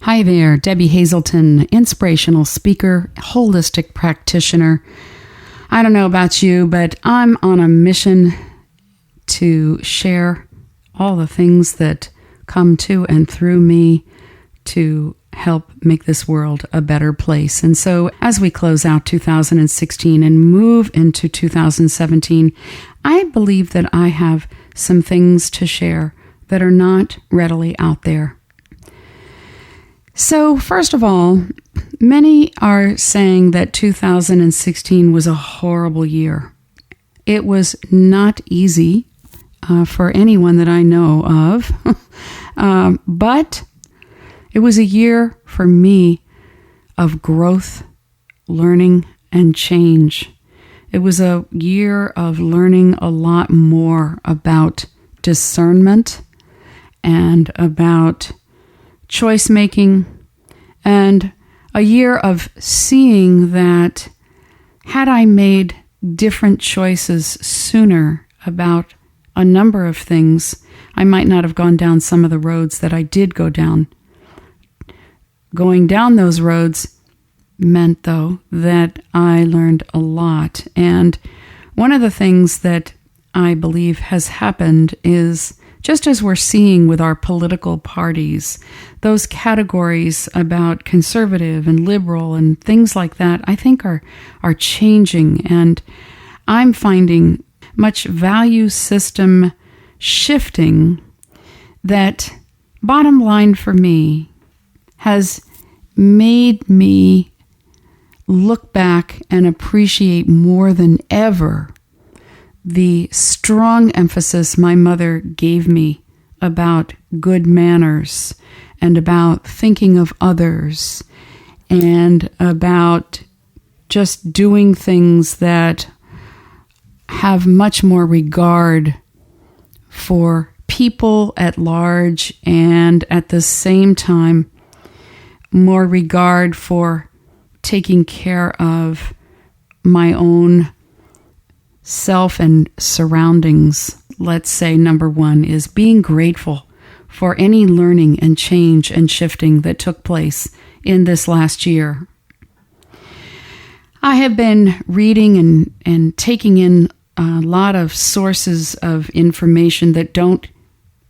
Hi there, Debbie Hazelton, inspirational speaker, holistic practitioner. I don't know about you, but I'm on a mission to share all the things that come to and through me to help make this world a better place. And so as we close out 2016 and move into 2017, I believe that I have some things to share that are not readily out there. So first of all, many are saying that 2016 was a horrible year. It was not easy for anyone that I know of, but it was a year for me of growth, learning, and change. It was a year of learning a lot more about discernment and about choice making, and a year of seeing that had I made different choices sooner about a number of things, I might not have gone down some of the roads that I did go down. Going down those roads meant, though, that I learned a lot. And one of the things that I believe has happened is, just as we're seeing with our political parties, those categories about conservative and liberal and things like that, I think are changing. And I'm finding much value system shifting that, bottom line for me, has made me look back and appreciate more than ever the strong emphasis my mother gave me about good manners and about thinking of others and about just doing things that have much more regard for people at large and at the same time more regard for taking care of my own self and surroundings. Let's say number one is being grateful for any learning and change and shifting that took place in this last year. I have been reading and taking in a lot of sources of information that don't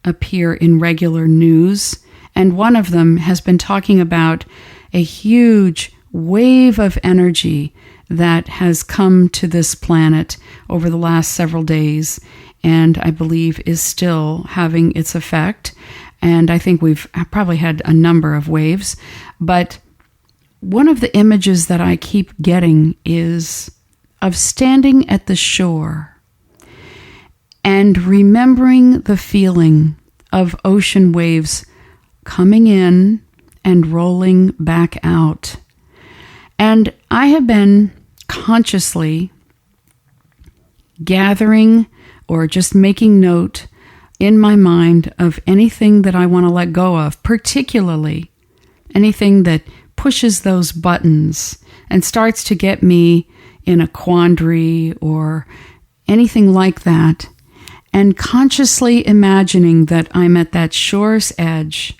appear in regular news, and one of them has been talking about a huge wave of energy that has come to this planet over the last several days, and I believe is still having its effect. And I think we've probably had a number of waves, but one of the images that I keep getting is of standing at the shore and remembering the feeling of ocean waves coming in and rolling back out. And I have been consciously gathering or just making note in my mind of anything that I want to let go of, particularly anything that pushes those buttons and starts to get me in a quandary or anything like that, and consciously imagining that I'm at that shore's edge,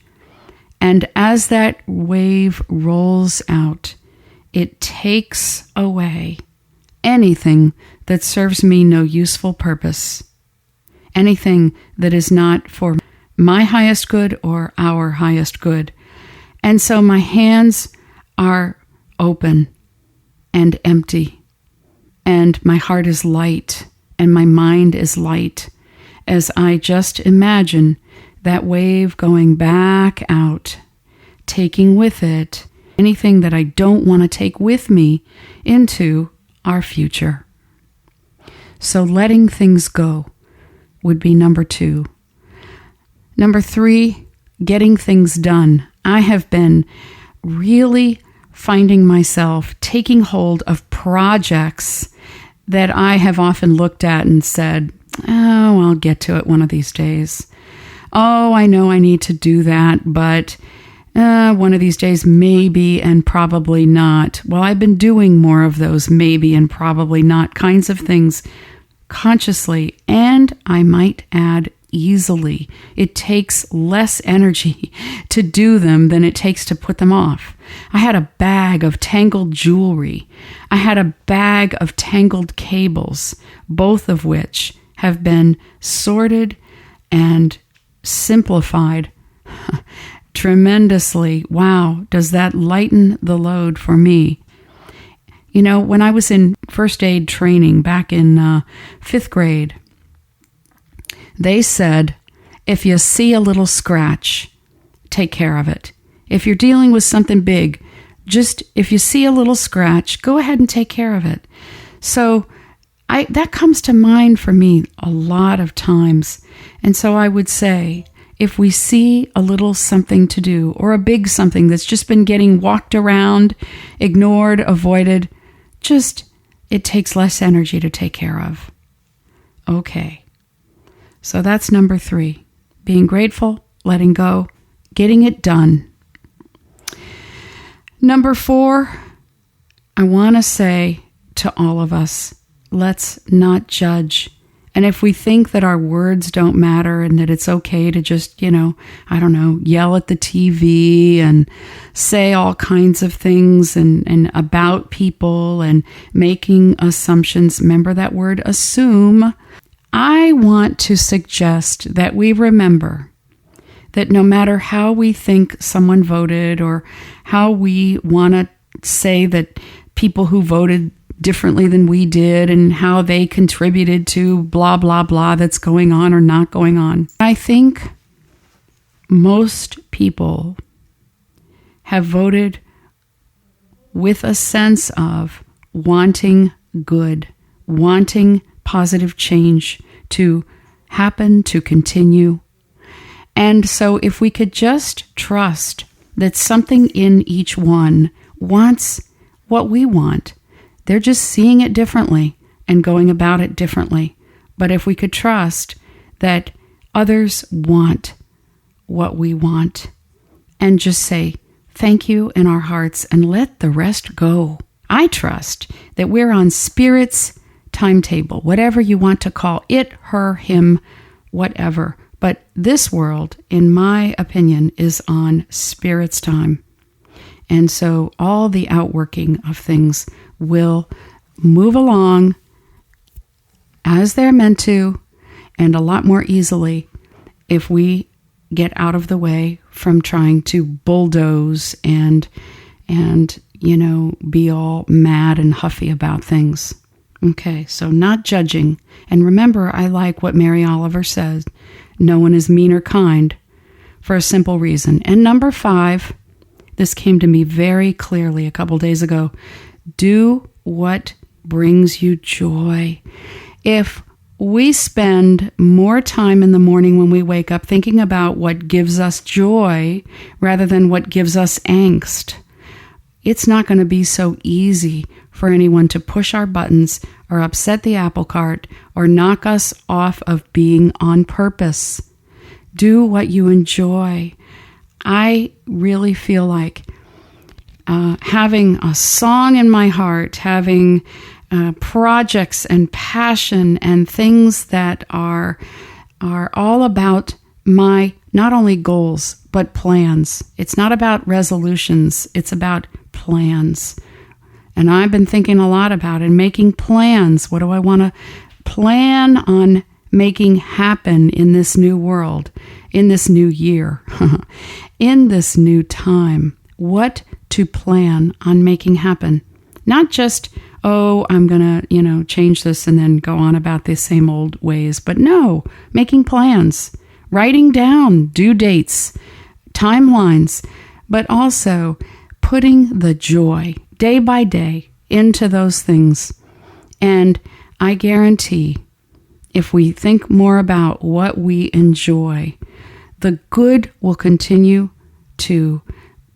and as that wave rolls out, it takes away anything that serves me no useful purpose, anything that is not for my highest good or our highest good. And so my hands are open and empty, and my heart is light, and my mind is light, as I just imagine that wave going back out, taking with it anything that I don't want to take with me into our future. So letting things go would be number 2. Number 3, getting things done. I have been really finding myself taking hold of projects that I have often looked at and said, oh, I'll get to it one of these days. Oh, I know I need to do that, but one of these days, maybe and probably not. Well, I've been doing more of those maybe and probably not kinds of things consciously, and I might add easily. It takes less energy to do them than it takes to put them off. I had a bag of tangled jewelry. I had a bag of tangled cables, both of which have been sorted and simplified tremendously. Wow, does that lighten the load for me? You know, when I was in first aid training back in fifth grade, they said, if you see a little scratch, take care of it. If you're dealing with something big, just if you see a little scratch, go ahead and take care of it. So that comes to mind for me a lot of times. And so I would say, if we see a little something to do or a big something that's just been getting walked around, ignored, avoided, it takes less energy to take care of. Okay. So that's number 3. Being grateful, letting go, getting it done. Number 4, I want to say to all of us, let's not judge. And if we think that our words don't matter and that it's okay to just, yell at the TV and say all kinds of things and about people and making assumptions, remember that word assume. I want to suggest that we remember that no matter how we think someone voted or how we want to say that people who voted differently than we did and how they contributed to blah, blah, blah that's going on or not going on. I think most people have voted with a sense of wanting good, wanting positive change to happen, to continue. And so if we could just trust that something in each one wants what we want, they're just seeing it differently and going about it differently. But if we could trust that others want what we want and just say thank you in our hearts and let the rest go. I trust that we're on Spirit's timetable, whatever you want to call it, her, him, whatever. But this world, in my opinion, is on Spirit's time. And so all the outworking of things will move along as they're meant to and a lot more easily if we get out of the way from trying to bulldoze and be all mad and huffy about things. Okay, so not judging. And remember, I like what Mary Oliver says, no one is mean or kind for a simple reason. And number 5, this came to me very clearly a couple days ago. Do what brings you joy. If we spend more time in the morning when we wake up thinking about what gives us joy rather than what gives us angst, it's not going to be so easy for anyone to push our buttons or upset the apple cart or knock us off of being on purpose. Do what you enjoy. I really feel like having a song in my heart, having projects and passion and things that are all about my not only goals but plans. It's not about resolutions, it's about plans. And I've been thinking a lot about it, making plans. What do I want to plan on making happen in this new world, in this new year, in this new time? What to plan on making happen? Not just, I'm going to, change this and then go on about the same old ways. But no, making plans, writing down due dates, timelines, but also putting the joy day by day into those things. And I guarantee if we think more about what we enjoy, the good will continue to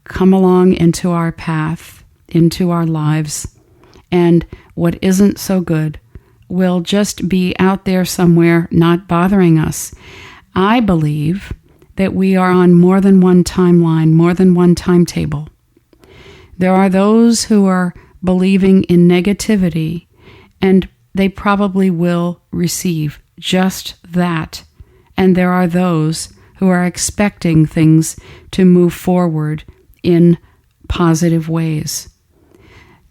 come along into our path, into our lives, and what isn't so good will just be out there somewhere not bothering us. I believe that we are on more than one timeline, more than one timetable. There are those who are believing in negativity, and they probably will receive just that and there are those who are expecting things to move forward in positive ways.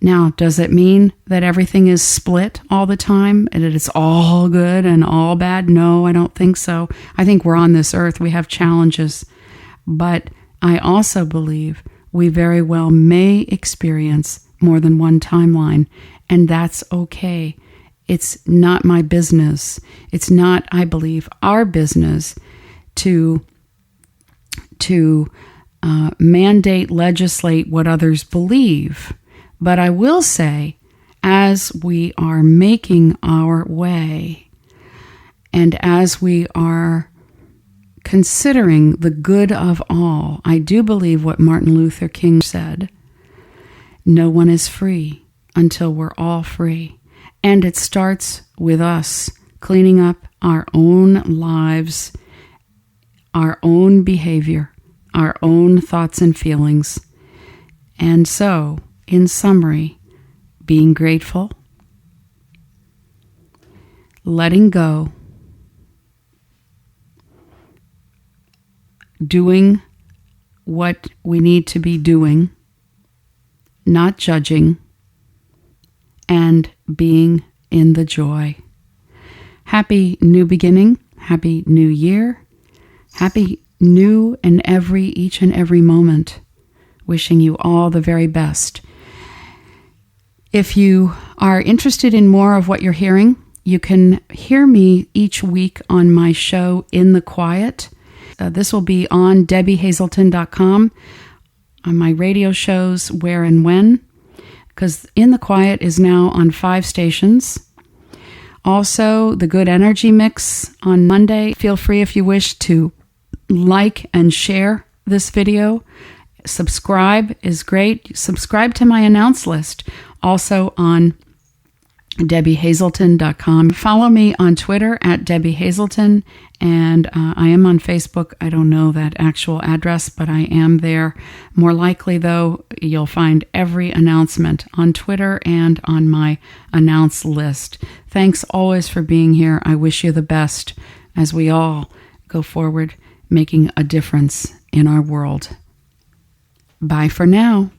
Now, does it mean that everything is split all the time and that it's all good and all bad? No, I don't think so. I think we're on this earth. We have challenges. But I also believe we very well may experience more than one timeline, and that's okay. It's not my business. It's not, I believe, our business to mandate, legislate what others believe. But I will say, as we are making our way and as we are considering the good of all, I do believe what Martin Luther King said, no one is free until we're all free. And it starts with us cleaning up our own lives, our own behavior, our own thoughts and feelings. And so, in summary, being grateful, letting go, doing what we need to be doing, not judging, and being in the joy. Happy new beginning, happy new year, happy new and each and every moment. Wishing you all the very best. If you are interested in more of what you're hearing, you can hear me each week on my show, In the Quiet. This will be on DebbieHazelton.com, on my radio shows, Where and When, because In the Quiet is now on 5 stations. Also, the Good Energy Mix on Monday. Feel free, if you wish, to like and share this video. Subscribe is great. Subscribe to my announce list, also on DebbieHazelton.com. Follow me on Twitter at Debbie Hazelton, and I am on Facebook. I don't know that actual address, but I am there. More likely, though, you'll find every announcement on Twitter and on my announce list. Thanks always for being here. I wish you the best as we all go forward, making a difference in our world. Bye for now.